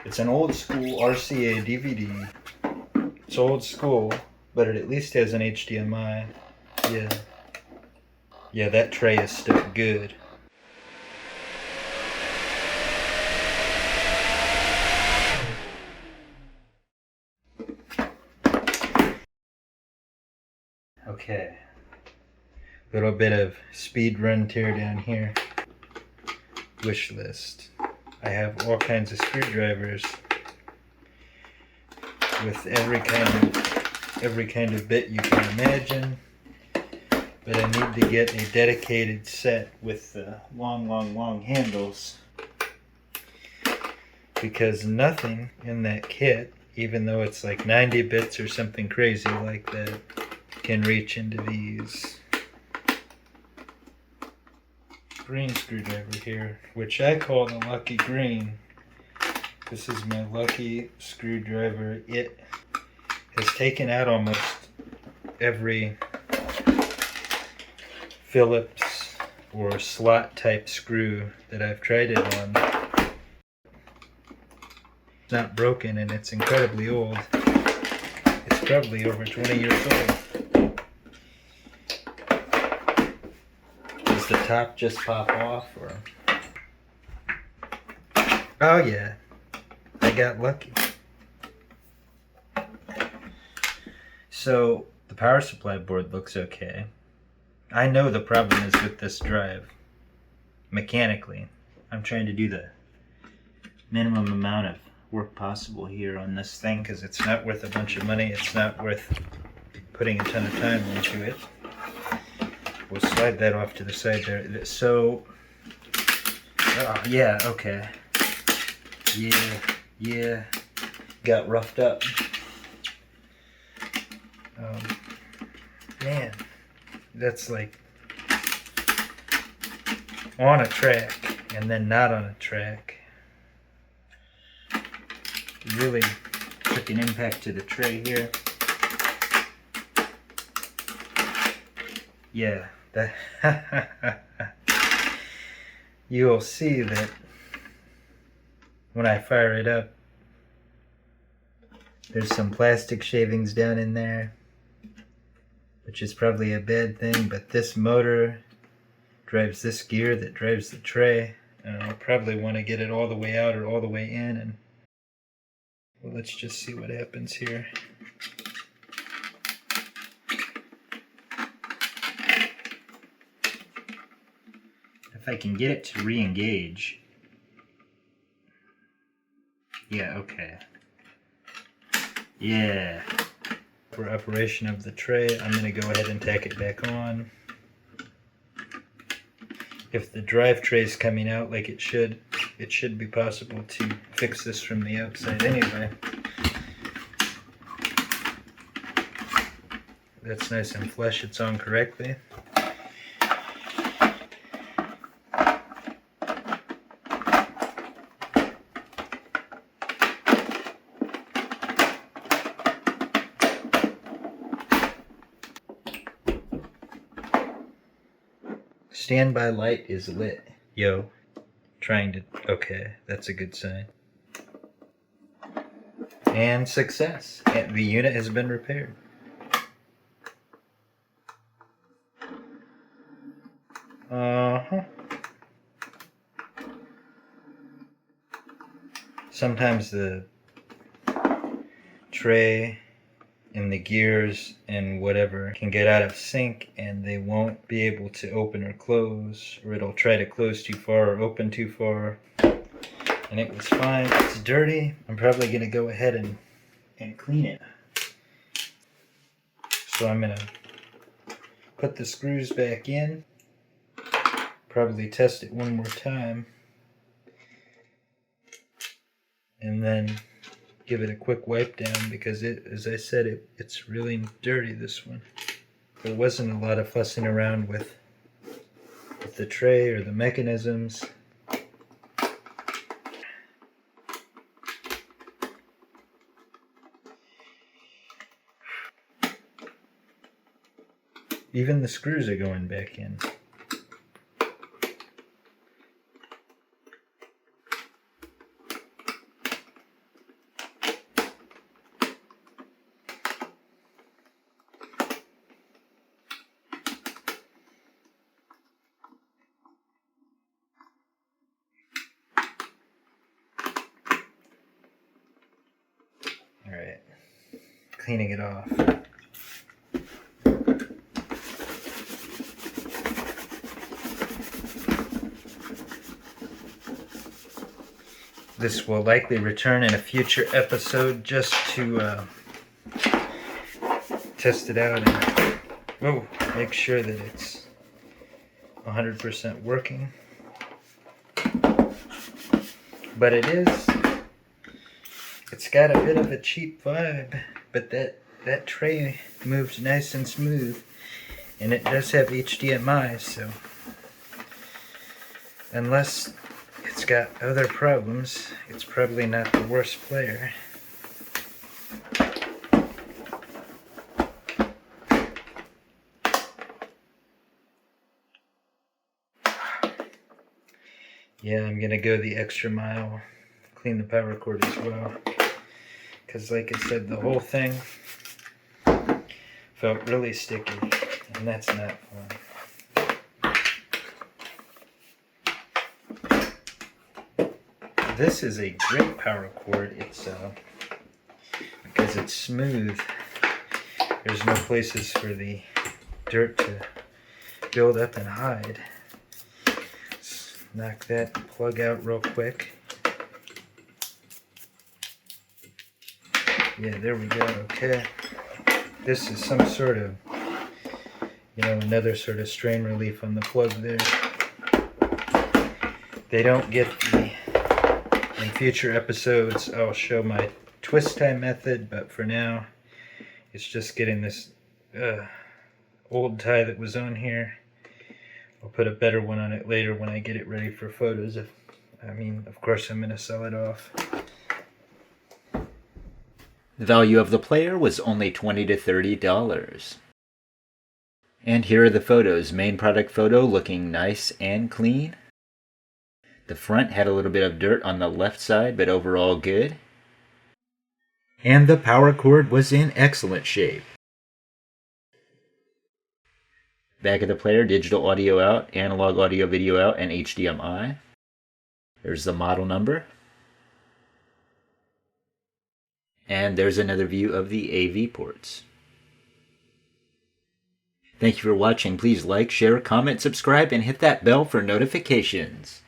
It's an old school RCA DVD. It's old school, but it at least has an HDMI. Yeah. Yeah, that tray is still good. Okay. Little bit of speed run tear down here. Wish list. I have all kinds of screwdrivers with every kind of bit you can imagine, but I need to get a dedicated set with long handles, because nothing in that kit, even though it's like 90 bits or something crazy like that, can reach into these. Green screwdriver here, which I call the lucky green. This is my lucky screwdriver. It has taken out almost every Phillips or slot type screw that I've tried it on. It's not broken and it's incredibly old. It's probably over 20 years old. Does the top just pop off, or? Oh yeah, I got lucky. So the power supply board looks okay. I know the problem is with this drive. Mechanically, I'm trying to do the minimum amount of work possible here on this thing, because it's not worth a bunch of money. It's not worth putting a ton of time into it. We'll slide that off to the side there. So, yeah, okay. Yeah, got roughed up. Man, that's like on a track and then not on a track. Really took an impact to the tray here. Yeah, that you'll see that when I fire it up, there's some plastic shavings down in there, which is probably a bad thing, but this motor drives this gear that drives the tray, and I'll probably want to get it all the way out or all the way in, and well, let's just see what happens here. If I can get it to re-engage. Yeah, okay. Yeah. For operation of the tray, I'm going to go ahead and tack it back on. If the drive tray is coming out like it should be possible to fix this from the outside anyway. That's nice and flush, it's on correctly. Standby light is lit. Yo, trying to, okay, that's a good sign. And success. The unit has been repaired. Sometimes the tray and the gears and whatever can get out of sync and they won't be able to open or close, or it'll try to close too far or open too far. And it was fine. It's dirty. I'm probably going to go ahead and clean it. So I'm going to put the screws back in, probably test it one more time, and then give it a quick wipe down, because it, as I said, it's really dirty, this one. There wasn't a lot of fussing around with the tray or the mechanisms. Even the screws are going back in. Alright, cleaning it off. This will likely return in a future episode just to test it out and make sure that it's 100% working. But it's got a bit of a cheap vibe, but that tray moves nice and smooth, and it does have HDMI, so unless it's got other problems, it's probably not the worst player. Yeah, I'm gonna go the extra mile, clean the power cord as well, because like I said, the whole thing felt really sticky, and that's not fun. This is a great power cord. It's because it's smooth, there's no places for the dirt to build up and hide. Knock that plug out real quick. Yeah, there we go. Okay. This is some sort of, another sort of strain relief on the plug there. They don't get in future episodes, I'll show my twist tie method, but for now, it's just getting this old tie that was on here. I'll put a better one on it later when I get it ready for photos. Of course I'm going to sell it off. The value of the player was only $20 to $30. And here are the photos. Main product photo looking nice and clean. The front had a little bit of dirt on the left side, but overall good. And the power cord was in excellent shape. Back of the player, digital audio out, analog audio video out, and HDMI. There's the model number. And there's another view of the AV ports. Thank you for watching. Please like, share, comment, subscribe, and hit that bell for notifications.